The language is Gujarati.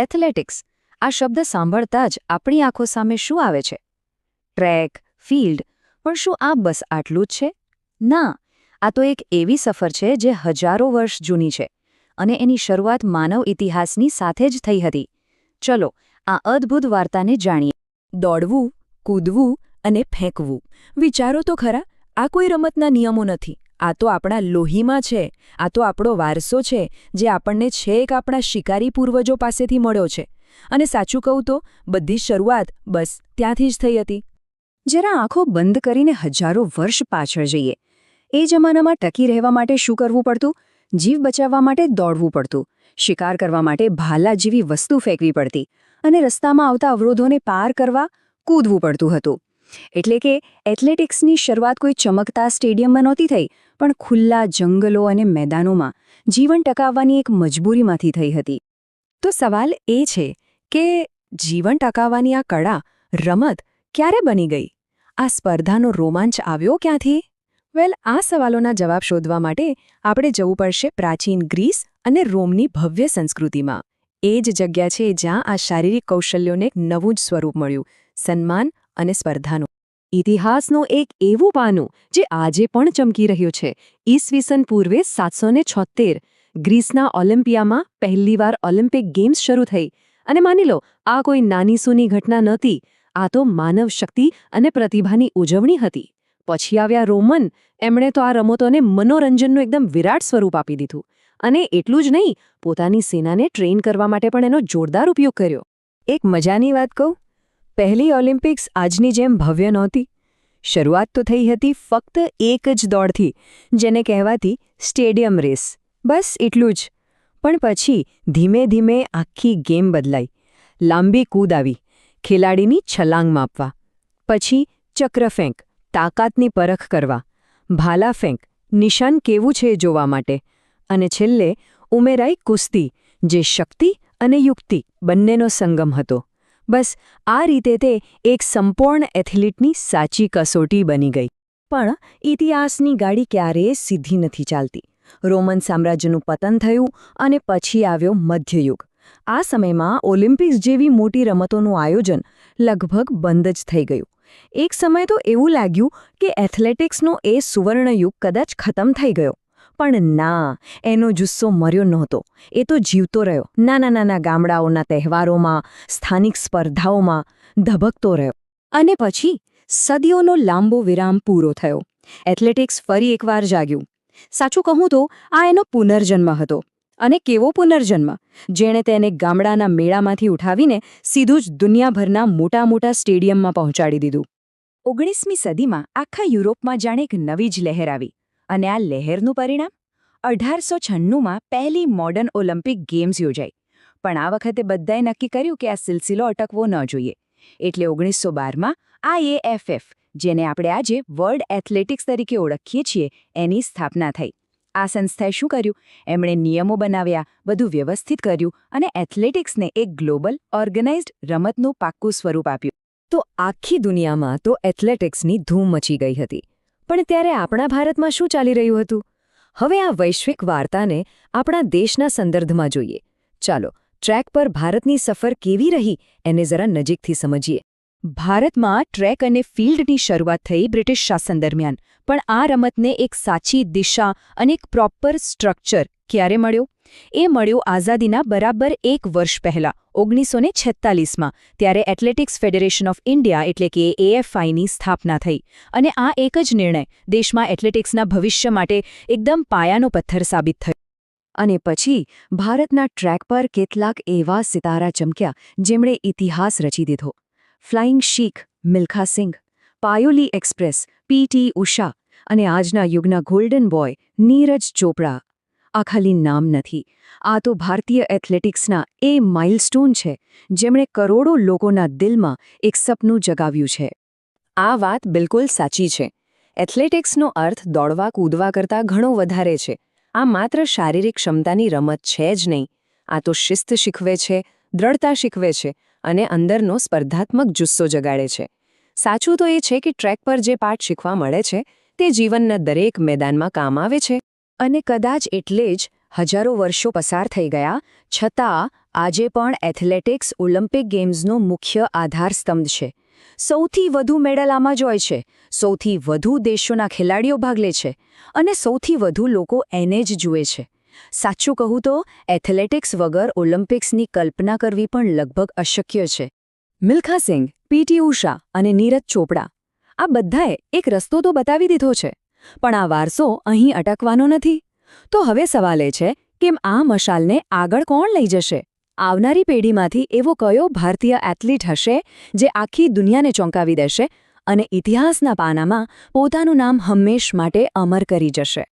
એથ્લેટિક્સ આ શબ્દ સાંભળતા જ આપણી આંખો સામે શું આવે છે? ટ્રેક, ફિલ્ડ, પણ શું આ બસ આટલું જ છે? ના, આ તો એક એવી સફર છે જે હજારો વર્ષ જૂની છે અને એની શરૂઆત માનવ ઇતિહાસની સાથે જ થઈ હતી. ચલો આ અદ્ભુત વાર્તાને જાણીએ. દોડવું, કૂદવું અને ફેંકવું. વિચારો તો ખરા, આ કોઈ રમતના નિયમો નથી. આ તો આપણા લોહીમાં છે. આ તો આપણો વારસો છે જે આપણને છેક આપણા શિકારી પૂર્વજો પાસેથી મળ્યો છે. અને સાચું કહું તો બધી શરૂઆત બસ ત્યાંથી જ થઈ હતી. જરા આંખો બંધ કરીને હજારો વર્ષ પાછળ જઈએ. એ જમાનામાં ટકી રહેવા માટે શું કરવું પડતું? જીવ બચાવવા માટે દોડવું પડતું, શિકાર કરવા માટે ભાલા જેવી વસ્તુ ફેંકવી પડતી અને રસ્તામાં આવતા અવરોધોને પાર કરવા કૂદવું પડતું હતું. એટલે કે એથ્લેટિક્સની શરૂઆત કોઈ ચમકતા સ્ટેડિયમમાં નહોતી થઈ, પણ ખુલ્લા જંગલો અને મેદાનોમાં જીવન ટકાવવાની એક મજબૂરીમાંથી થઈ હતી. તો સવાલ એ છે કે જીવન ટકાવવાની આ કળા, રમત ક્યારે બની ગઈ? આ સ્પર્ધાનો રોમાંચ આવ્યો ક્યાંથી? વેલ, આ સવાલોના જવાબ શોધવા માટે આપણે જવું પડશે પ્રાચીન ગ્રીસ અને રોમની ભવ્ય સંસ્કૃતિમાં. એ જ જગ્યા છે જ્યાં આ શારીરિક કૌશલ્યોને એક નવું જ સ્વરૂપ મળ્યું, સન્માન અને સ્પર્ધાનું. ઇતિહાસનું એક એવું પાનું જે આજે પણ ચમકી રહ્યું છે. ઈસવીસન પૂર્વે 776 ગ્રીસના ઓલિમ્પિયામાં પહેલીવાર ઓલિમ્પિક ગેમ્સ શરૂ થઈ. અને માની લો, આ કોઈ નાની સૂની ઘટના નહોતી. આ તો માનવ શક્તિ અને પ્રતિભાની ઉજવણી હતી. પછી આવ્યા રોમન. એમણે તો આ રમતોને મનોરંજનનું એકદમ વિરાટ સ્વરૂપ આપી દીધું. અને એટલું જ નહીં, પોતાની સેનાને ટ્રેન કરવા માટે પણ એનો જોરદાર ઉપયોગ કર્યો. એક મજાની વાત કહું, પહેલી ઓલિમ્પિક્સ આજની જેમ ભવ્ય નહોતી. શરૂઆત તો થઈ હતી ફક્ત એક જ દોડથી, જેને કહેવાતી સ્ટેડિયમ રેસ. બસ એટલું જ. પણ પછી ધીમે ધીમે આખી ગેમ બદલાઈ. લાંબી કૂદ આવી, ખેલાડીની છલાંગ માપવા. પછી ચક્રફેંક, તાકાતની પરખ કરવા. ભાલા ફેંક, નિશાન કેવું છે જોવા માટે. અને છેલ્લે ઉમેરાઈ કુસ્તી, જે શક્તિ અને યુક્તિ બંનેનો સંગમ હતો. બસ આ રીતે તે એક સંપૂર્ણ એથ્લીટની સાચી કસોટી બની ગઈ. પણ ઇતિહાસની ગાડી ક્યારેય સીધી નથી ચાલતી. રોમન સામ્રાજ્યનું પતન થયું અને પછી આવ્યો મધ્યયુગ. આ સમયમાં ઓલિમ્પિક્સ જેવી મોટી રમતોનું આયોજન લગભગ બંધ જ થઈ ગયું. એક સમય તો એવું લાગ્યું કે એથ્લેટિક્સનો એ સુવર્ણયુગ કદાચ ખતમ થઈ ગયો. પણ ના, એનો જુસ્સો મર્યો નહોતો. એ તો જીવતો રહ્યો. નાના નાના ગામડાઓના તહેવારોમાં, સ્થાનિક સ્પર્ધાઓમાં ધબકતો રહ્યો. અને પછી સદીઓનો લાંબો વિરામ પૂરો થયો. એથ્લેટિક્સ ફરી એકવાર જાગ્યું. સાચું કહું તો આ એનો પુનર્જન્મ હતો. અને કેવો પુનર્જન્મ! જેણે તેને ગામડાના મેળામાંથી ઉઠાવીને સીધું જ દુનિયાભરના મોટા મોટા સ્ટેડિયમમાં પહોંચાડી દીધું. 19મી સદીમાં આખા યુરોપમાં જાણે એક નવી જ લહેર આવી. અને આ લહેરનું પરિણામ? 1896માં પહેલી મોડર્ન ઓલિમ્પિક ગેમ્સ યોજાઈ. પણ આ વખતે બધાએ નક્કી કર્યું કે આ સિલસિલો અટકવો ન જોઈએ. એટલે 1912માં IAFF, જેને આપણે આજે વર્લ્ડ એથ્લેટિક્સ તરીકે ઓળખીએ છીએ, એની સ્થાપના થઈ. આ સંસ્થાએ શું કર્યું? એમણે નિયમો બનાવ્યા, બધું વ્યવસ્થિત કર્યું અને એથ્લેટિક્સને એક ગ્લોબલ ઓર્ગેનાઇઝ્ડ રમતનું પાક્કું સ્વરૂપ આપ્યું. તો આખી દુનિયામાં તો એથ્લેટિક્સની ધૂમ મચી ગઈ હતી. પણ ત્યારે આપણા ભારતમાં શું ચાલી રહ્યું હતું? હવે આ વૈશ્વિક વાર્તાને આપણા દેશના સંદર્ભમાં જોઈએ. ચાલો ટ્રેક પર ભારતની સફર કેવી રહી એને જરા નજીકથી સમજીએ. ભારતમાં ટ્રેક અને ફિલ્ડની શરૂઆત થઈ બ્રિટિશ શાસન દરમિયાન. પણ આ રમતને એક સાચી દિશા અને એક પ્રોપર સ્ટ્રક્ચર ક્યારે મળ્યો? એ મળ્યો આઝાદીના બરાબર એક વર્ષ પહેલાં, 1946માં. ત્યારે એથ્લેટિક્સ ફેડરેશન ઓફ ઇન્ડિયા એટલે કે AFIની સ્થાપના થઈ. અને આ એક જ નિર્ણય દેશમાં એથ્લેટિક્સના ભવિષ્ય માટે એકદમ પાયાનો પથ્થર સાબિત થયો. અને પછી ભારતના ટ્રેક પર કેટલાક એવા સિતારા ચમક્યા જેમણે ઇતિહાસ રચી દીધો. ફ્લાઇંગ શીખ મિલ્ખા સિંઘ, પાયોલી એક્સપ્રેસ PT ઉષા અને આજના યુગના ગોલ્ડન બોય નીરજ ચોપડા. આ ખાલી નામ નથી. આ તો ભારતીય એથ્લેટિક્સના એ માઇલસ્ટોન છે જેમણે કરોડો લોકોના દિલમાં એક સપનું જગાવ્યું છે. આ વાત બિલકુલ સાચી છે. એથ્લેટિક્સનો અર્થ દોડવા કૂદવા કરતાં ઘણો વધારે છે. આ માત્ર શારીરિક ક્ષમતાની રમત છે જ નહીં. આ તો શિસ્ત શીખવે છે, દ્રઢતા શીખવે છે અને અંદરનો સ્પર્ધાત્મક જુસ્સો જગાડે છે. સાચું તો એ છે કે ટ્રેક પર જે પાઠ શીખવા મળે છે તે જીવનના દરેક મેદાનમાં કામ આવે છે. અને કદાચ એટલે જ હજારો વર્ષો પસાર થઈ ગયા છતાં આજે પણ એથ્લેટિક્સ ઓલિમ્પિક ગેમ્સનો મુખ્ય આધારસ્તંભ છે. સૌથી વધુ મેડલ આમાં જ હોય છે, સૌથી વધુ દેશોના ખેલાડીઓ ભાગ લે છે અને સૌથી વધુ લોકો એને જ જુએ છે. સાચું કહું તો એથ્લેટિક્સ વગર ઓલિમ્પિક્સની કલ્પના કરવી પણ લગભગ અશક્ય છે. મિલ્ખા સિંઘ, પીટી ઉષા અને નીરજ ચોપડા આ બધાએ એક રસ્તો તો બતાવી દીધો છે, પણ આ વારસો અહીં અટકવાનો નથી. તો હવે સવાલ એ છે કે આ મશાલને આગળ કોણ લઈ જશે? આવનારી પેઢીમાંથી એવો કયો ભારતીય એથ્લીટ હશે જે આખી દુનિયાને ચોંકાવી દેશે અને ઇતિહાસના પાનામાં પોતાનું નામ હંમેશ માટે અમર કરી જશે?